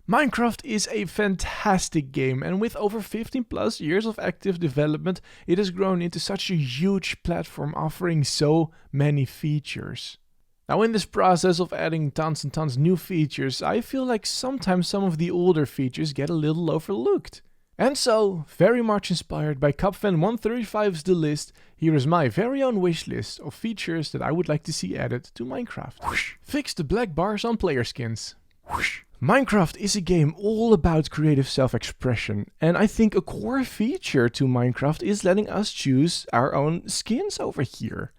Minecraft is a fantastic game, and with over 15 plus years of active development, it has grown into such a huge platform offering so many features. Now in this process of adding tons and tons new features, I feel like sometimes some of the older features get a little overlooked. And so, very much inspired by Cupfan135's The List, here is my very own wishlist of features that I would like to see added to Minecraft. Whoosh. Fix the black bars on player skins. Whoosh. Minecraft is a game all about creative self-expression, and I think a core feature to Minecraft is letting us choose our own skins over here.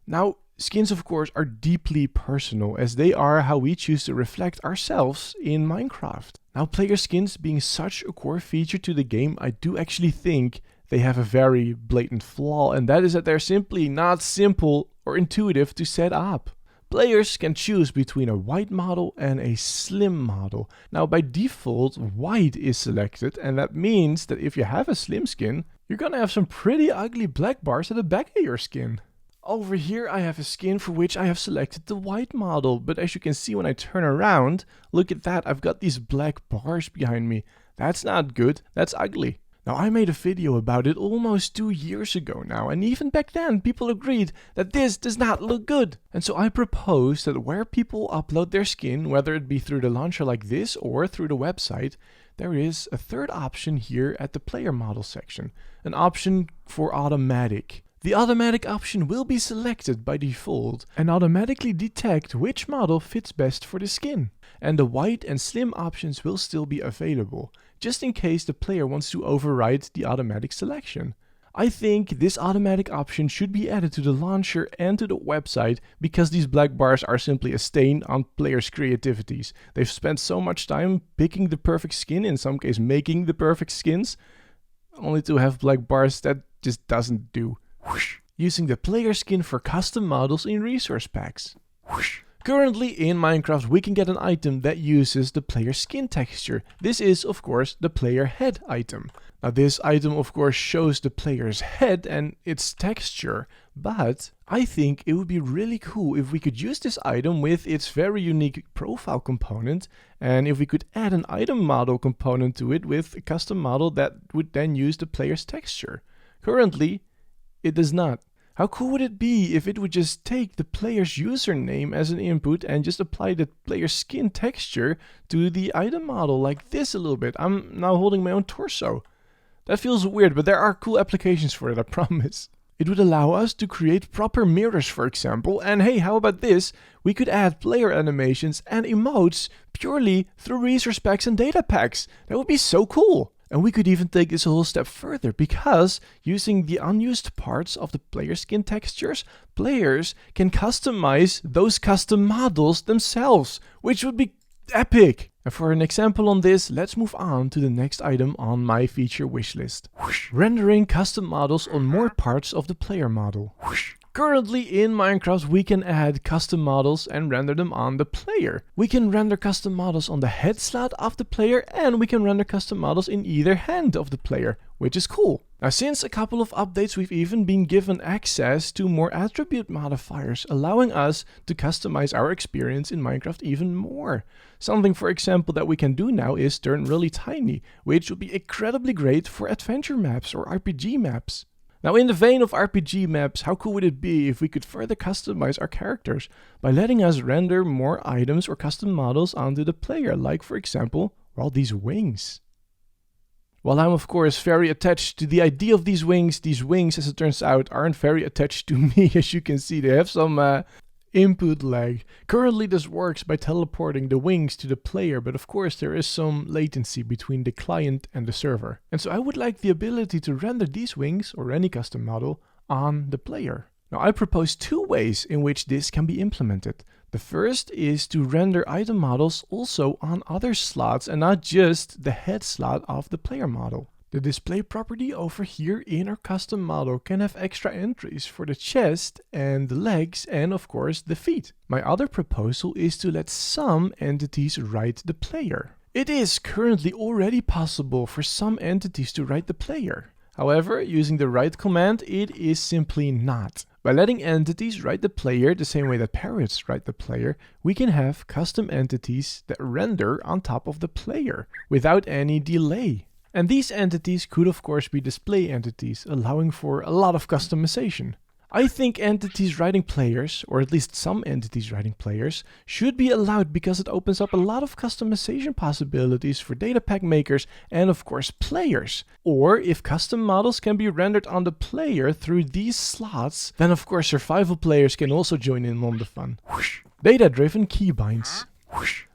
Now, skins of course are deeply personal, as they are how we choose to reflect ourselves in Minecraft. Now, player skins being such a core feature to the game, I do actually think they have a very blatant flaw, and that is that they're simply not simple or intuitive to set up. Players can choose between a white model and a slim model. Now by default, white is selected, and that means that if you have a slim skin, you're gonna have some pretty ugly black bars at the back of your skin. Over here I have a skin for which I have selected the white model, but as you can see when I turn around, look at that, I've got these black bars behind me. That's not good, that's ugly. Now I made a video about it almost 2 years ago now, and even back then people agreed that this does not look good. And so I proposed that where people upload their skin, whether it be through the launcher like this or through the website, there is a third option here at the player model section, an option for automatic. The automatic option will be selected by default and automatically detect which model fits best for the skin. And the white and slim options will still be available, just in case the player wants to override the automatic selection. I think this automatic option should be added to the launcher and to the website, because these black bars are simply a stain on players' creativities. They've spent so much time picking the perfect skin, in some cases making the perfect skins, only to have black bars. That just doesn't do. Whoosh. Using the player skin for custom models in resource packs. Whoosh. Currently in Minecraft we can get an item that uses the player skin texture. This is of course the player head item. Now this item of course shows the player's head and its texture, but I think it would be really cool if we could use this item with its very unique profile component, and if we could add an item model component to it with a custom model that would then use the player's texture. Currently it does not. How cool would it be if it would just take the player's username as an input and just apply the player's skin texture to the item model like this a little bit? I'm now holding my own torso. That feels weird, but there are cool applications for it, I promise. It would allow us to create proper mirrors, for example, and hey, how about this? We could add player animations and emotes purely through resource packs and data packs. That would be so cool. And we could even take this a whole step further, because using the unused parts of the player skin textures, players can customize those custom models themselves, which would be epic. And for an example on this, let's move on to the next item on my feature wishlist. Whoosh. Rendering custom models on more parts of the player model. Whoosh. Currently in Minecraft we can add custom models and render them on the player. We can render custom models on the head slot of the player, and we can render custom models in either hand of the player, which is cool. Now since a couple of updates we've even been given access to more attribute modifiers, allowing us to customize our experience in Minecraft even more. Something for example that we can do now is turn really tiny, which would be incredibly great for adventure maps or RPG maps. Now in the vein of RPG maps, how cool would it be if we could further customize our characters by letting us render more items or custom models onto the player, like for example, well, these wings. While I'm of course very attached to the idea of these wings as it turns out aren't very attached to me. As you can see, they have some input lag. Currently this works by teleporting the wings to the player, but of course there is some latency between the client and the server. And so I would like the ability to render these wings or any custom model on the player. Now I propose 2 ways in which this can be implemented. The first is to render item models also on other slots and not just the head slot of the player model. The display property over here in our custom model can have extra entries for the chest and the legs and of course the feet. My other proposal is to let some entities write the player. It is currently already possible for some entities to write the player. However, using the write command, it is simply not. By letting entities write the player the same way that parrots write the player, we can have custom entities that render on top of the player without any delay. And these entities could of course be display entities, allowing for a lot of customization. I think entities writing players, or at least some entities writing players, should be allowed because it opens up a lot of customization possibilities for data pack makers and of course players. Or if custom models can be rendered on the player through these slots, then of course survival players can also join in on the fun. Data-driven keybinds.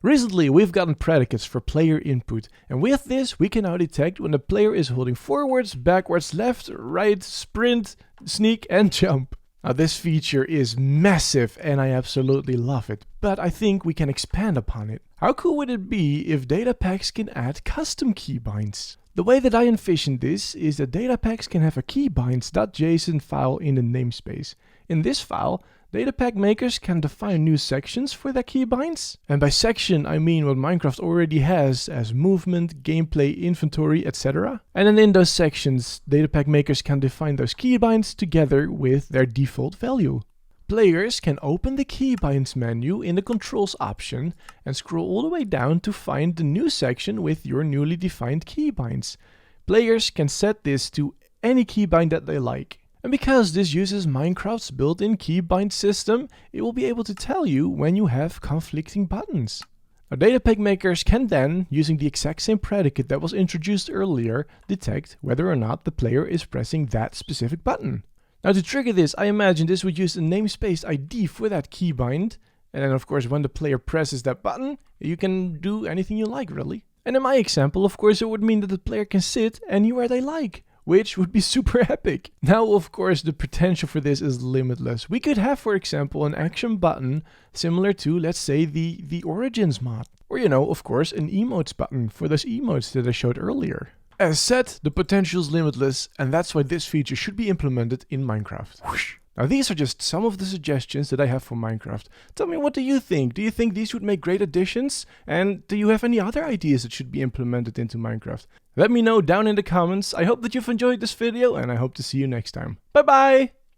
Recently, we've gotten predicates for player input, and with this we can now detect when the player is holding forwards, backwards, left, right, sprint, sneak and jump. Now this feature is massive and I absolutely love it, but I think we can expand upon it. How cool would it be if datapacks can add custom keybinds? The way that I envision this is that datapacks can have a keybinds.json file in the namespace. In this file, datapack makers can define new sections for their keybinds. And by section, I mean what Minecraft already has as movement, gameplay, inventory, etc. And then in those sections, datapack makers can define those keybinds together with their default value. Players can open the keybinds menu in the controls option and scroll all the way down to find the new section with your newly defined keybinds. Players can set this to any keybind that they like. And because this uses Minecraft's built-in keybind system, it will be able to tell you when you have conflicting buttons. Now, datapack makers can then, using the exact same predicate that was introduced earlier, detect whether or not the player is pressing that specific button. Now to trigger this, I imagine this would use a namespace ID for that keybind. And then of course when the player presses that button, you can do anything you like really. And in my example, of course, it would mean that the player can sit anywhere they like, which would be super epic. Now, of course, the potential for this is limitless. We could have, for example, an action button similar to, let's say, the Origins mod. Or, you know, of course, an emotes button for those emotes that I showed earlier. As said, the potential is limitless, and that's why this feature should be implemented in Minecraft. Now, these are just some of the suggestions that I have for Minecraft. Tell me, what do you think? Do you think these would make great additions? And do you have any other ideas that should be implemented into Minecraft? Let me know down in the comments. I hope that you've enjoyed this video, and I hope to see you next time. Bye bye!